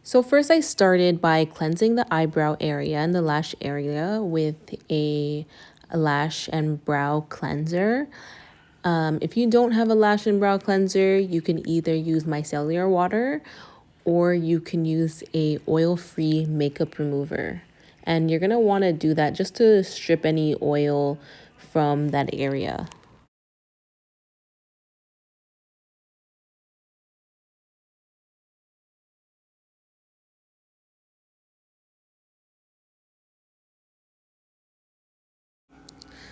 So first I started by cleansing the eyebrow area and the lash area with a lash and brow cleanser. If you don't have a lash and brow cleanser, you can either use micellar water or you can use a oil-free makeup remover. And you're going to want to do that just to strip any oil from that area.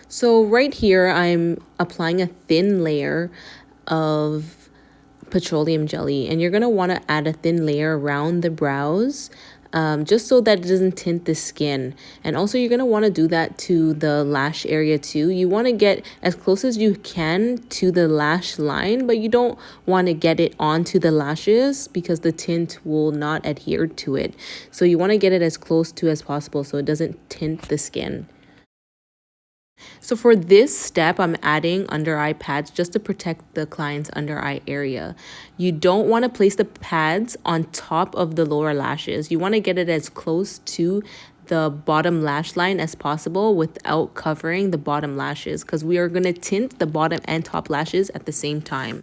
So right here, I'm applying a thin layer of petroleum jelly, and you're going to want to add a thin layer around the brows, just so that it doesn't tint the skin. And also you're going to want to do that to the lash area too. You want to get as close as you can to the lash line, but you don't want to get it onto the lashes because the tint will not adhere to it. So you want to get it as close to as possible so it doesn't tint the skin. So for this step, I'm adding under eye pads just to protect the client's under eye area. You don't want to place the pads on top of the lower lashes. You want to get it as close to the bottom lash line as possible without covering the bottom lashes, because we are going to tint the bottom and top lashes at the same time.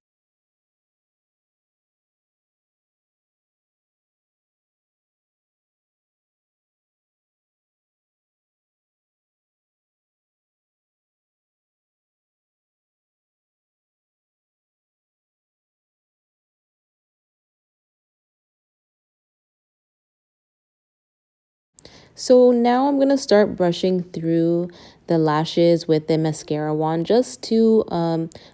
So now I'm going to start brushing through the lashes with the mascara wand just to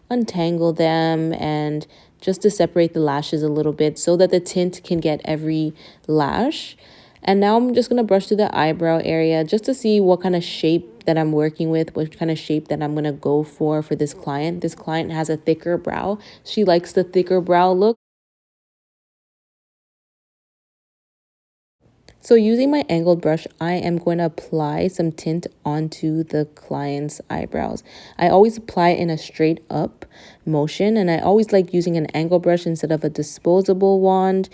untangle them and just to separate the lashes a little bit so that the tint can get every lash. And now I'm just going to brush through the eyebrow area just to see what kind of shape that I'm working with, what kind of shape that I'm going to go for this client. This client has a thicker brow. She likes the thicker brow look. So using my angled brush, I am going to apply some tint onto the client's eyebrows. I always apply it in a straight up motion, and I always like using an angled brush instead of a disposable wand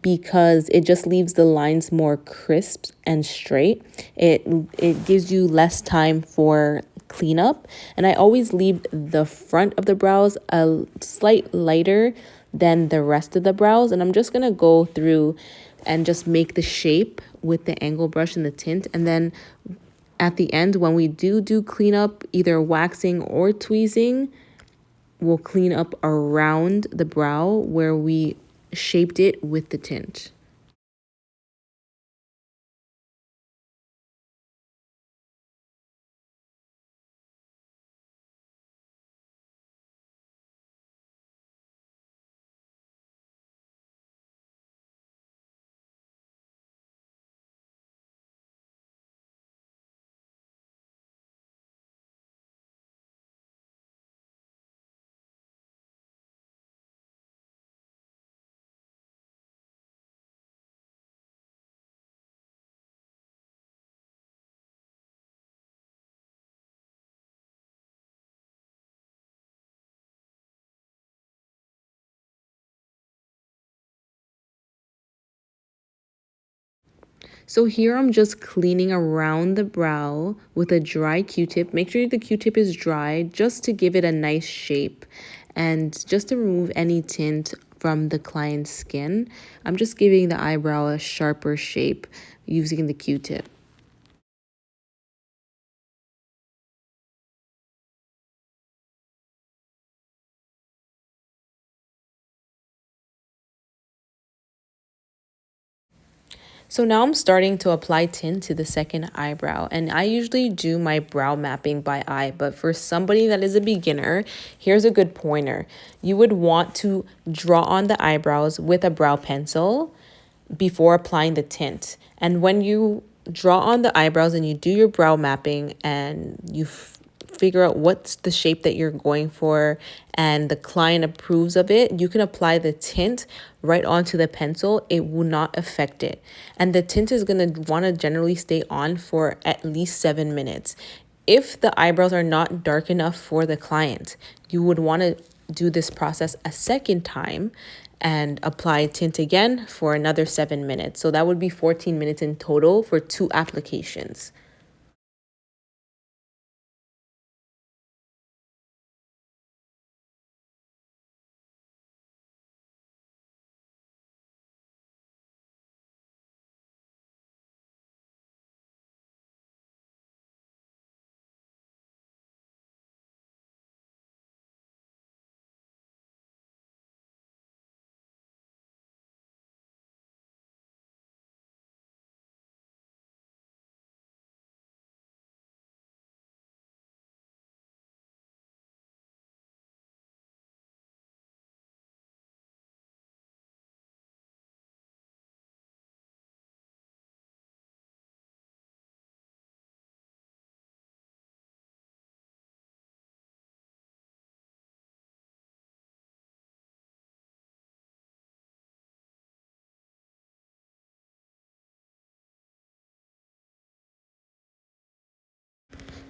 because it just leaves the lines more crisp and straight. It gives you less time for cleanup, and I always leave the front of the brows a slight lighter than the rest of the brows, and I'm just going to go through and just make the shape with the angle brush and the tint. And then at the end, when we do cleanup, either waxing or tweezing, we'll clean up around the brow where we shaped it with the tint. So here I'm just cleaning around the brow with a dry Q-tip. Make sure the Q-tip is dry just to give it a nice shape and just to remove any tint from the client's skin. I'm just giving the eyebrow a sharper shape using the Q-tip. So now I'm starting to apply tint to the second eyebrow, and I usually do my brow mapping by eye, but for somebody that is a beginner, here's a good pointer. You would want to draw on the eyebrows with a brow pencil before applying the tint. And when you draw on the eyebrows and you do your brow mapping and you figure out what's the shape that you're going for and the client approves of it, you can apply the tint right onto the pencil. It will not affect it. And the tint is going to want to generally stay on for at least 7 minutes. If the eyebrows are not dark enough for the client, you would want to do this process a second time and apply tint again for another 7 minutes. So that would be 14 minutes in total for 2 applications.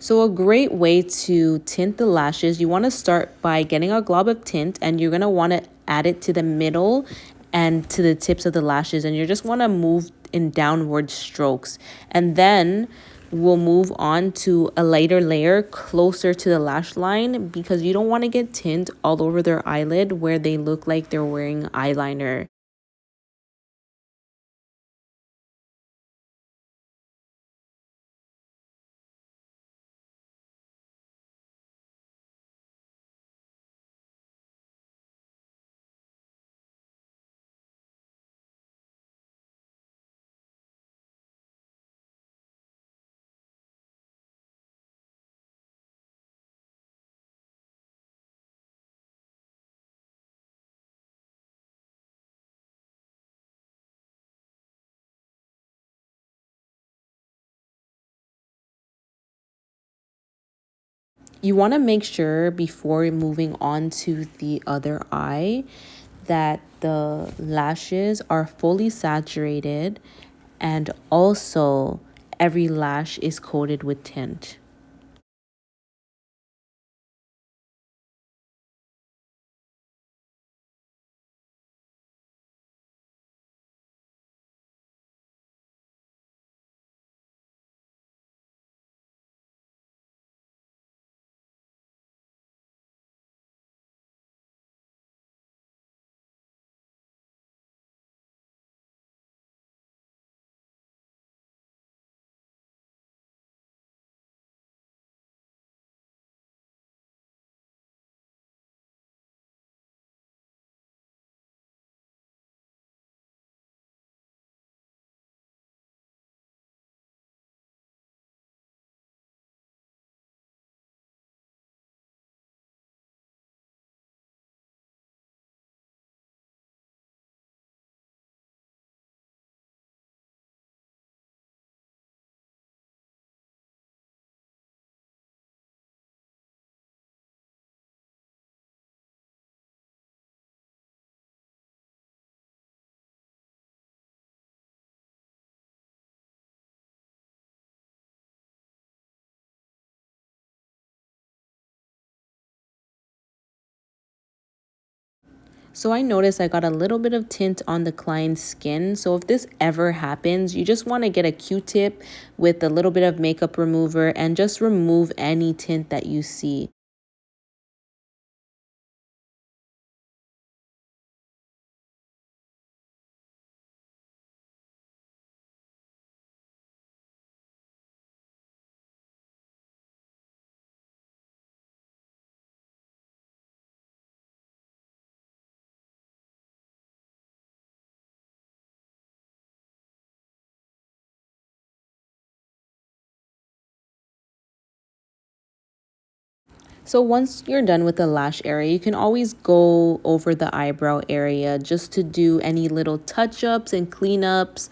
So a great way to tint the lashes, you want to start by getting a glob of tint, and you're going to want to add it to the middle and to the tips of the lashes, and you just want to move in downward strokes. And then we'll move on to a lighter layer closer to the lash line, because you don't want to get tint all over their eyelid where they look like they're wearing eyeliner. You want to make sure before moving on to the other eye that the lashes are fully saturated, and also every lash is coated with tint. So I noticed I got a little bit of tint on the client's skin. So if this ever happens, you just want to get a Q-tip with a little bit of makeup remover and just remove any tint that you see. So once you're done with the lash area, you can always go over the eyebrow area just to do any little touch-ups and cleanups,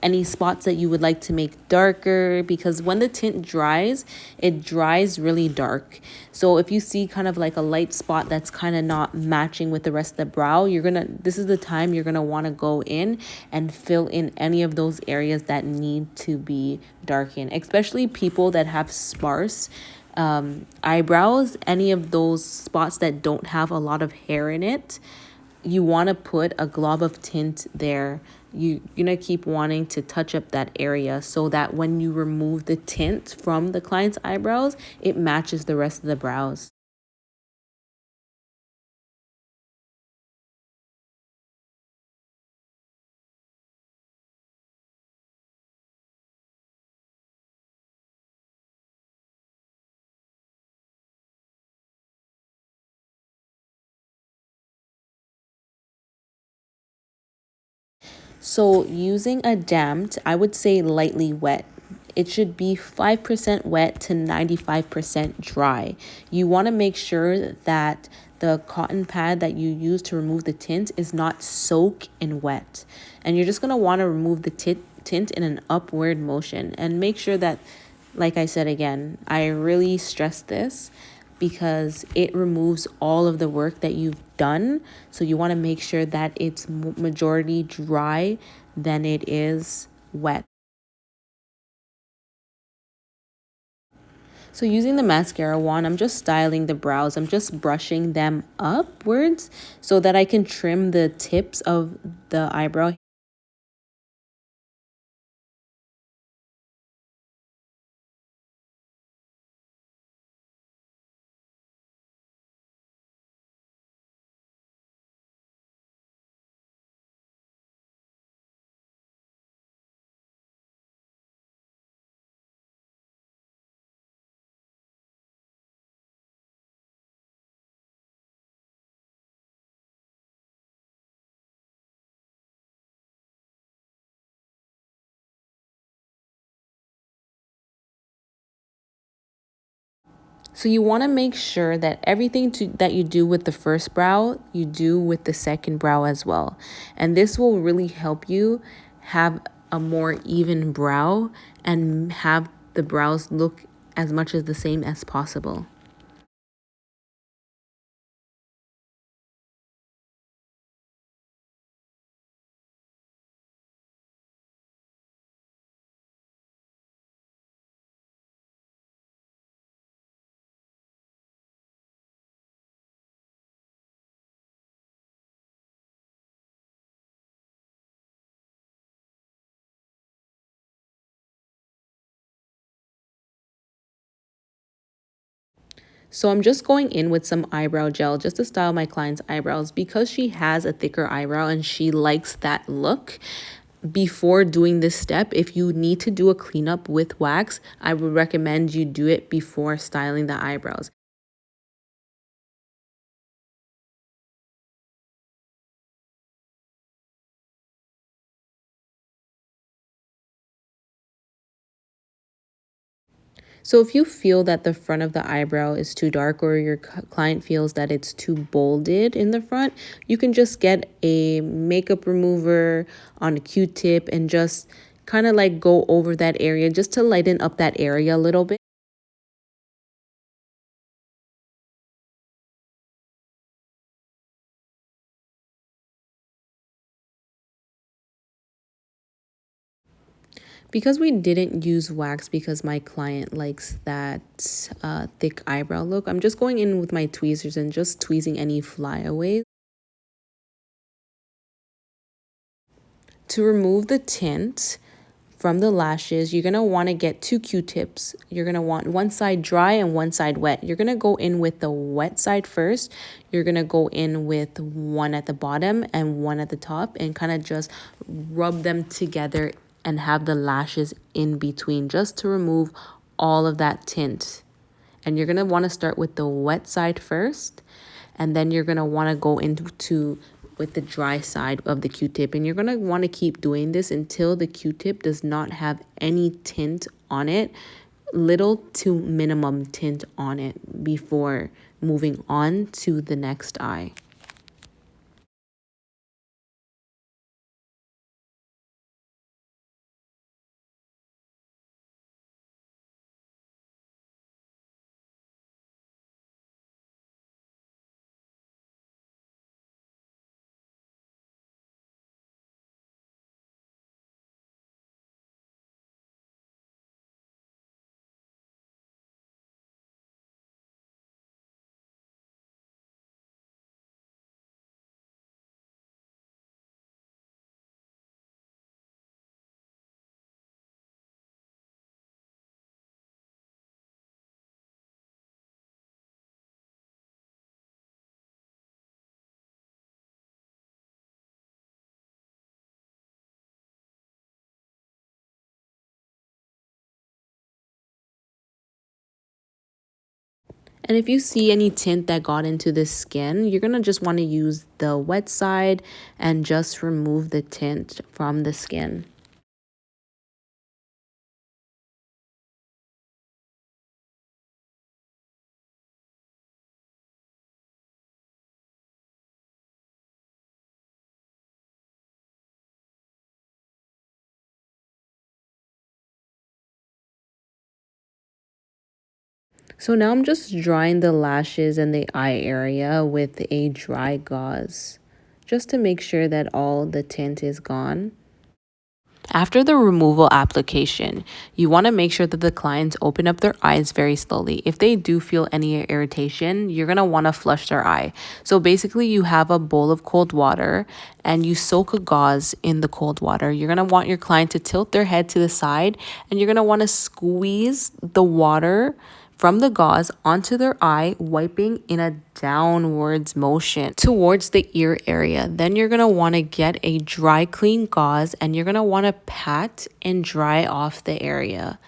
any spots that you would like to make darker, because when the tint dries, it dries really dark. So if you see kind of like a light spot that's kind of not matching with the rest of the brow, this is the time you're gonna want to go in and fill in any of those areas that need to be darkened, especially people that have sparse eyebrows. Any of those spots that don't have a lot of hair in it, you want to put a glob of tint there. You're gonna keep wanting to touch up that area so that when you remove the tint from the client's eyebrows, it matches the rest of the brows. So using a damped, I would say lightly wet. It should be 5% wet to 95% dry. You want to make sure that the cotton pad that you use to remove the tint is not soak in wet. And you're just going to want to remove the tint in an upward motion and make sure that, like I said again, I really stress this because it removes all of the work that you've done. So you want to make sure that it's majority dry than it is wet. So using the mascara wand, I'm just styling the brows. I'm just brushing them upwards so that I can trim the tips of the eyebrow. So you want to make sure that that you do with the first brow, you do with the second brow as well. And this will really help you have a more even brow and have the brows look as much as the same as possible. So I'm just going in with some eyebrow gel just to style my client's eyebrows because she has a thicker eyebrow and she likes that look. Before doing this step, if you need to do a cleanup with wax, I would recommend you do it before styling the eyebrows. So if you feel that the front of the eyebrow is too dark or your client feels that it's too bolded in the front, you can just get a makeup remover on a Q-tip and just kind of like go over that area just to lighten up that area a little bit. Because we didn't use wax because my client likes that thick eyebrow look, I'm just going in with my tweezers and just tweezing any flyaways. To remove the tint from the lashes, you're going to want to get two Q-tips. You're going to want one side dry and one side wet. You're going to go in with the wet side first. You're going to go in with one at the bottom and one at the top and kind of just rub them together and have the lashes in between just to remove all of that tint. And you're going to want to start with the wet side first, and then you're going to want to go into with the dry side of the Q-tip, and you're going to want to keep doing this until the Q-tip does not have any tint on it, little to minimum tint on it, before moving on to the next eye. And if you see any tint that got into the skin, you're going to just want to use the wet side and just remove the tint from the skin. So now I'm just drying the lashes and the eye area with a dry gauze, just to make sure that all the tint is gone. After the removal application, you want to make sure that the clients open up their eyes very slowly. If they do feel any irritation, you're going to want to flush their eye. So basically, you have a bowl of cold water and you soak a gauze in the cold water. You're going to want your client to tilt their head to the side and you're going to want to squeeze the water from the gauze onto their eye, wiping in a downwards motion towards the ear area. Then you're going to want to get a dry, clean gauze and you're going to want to pat and dry off the area.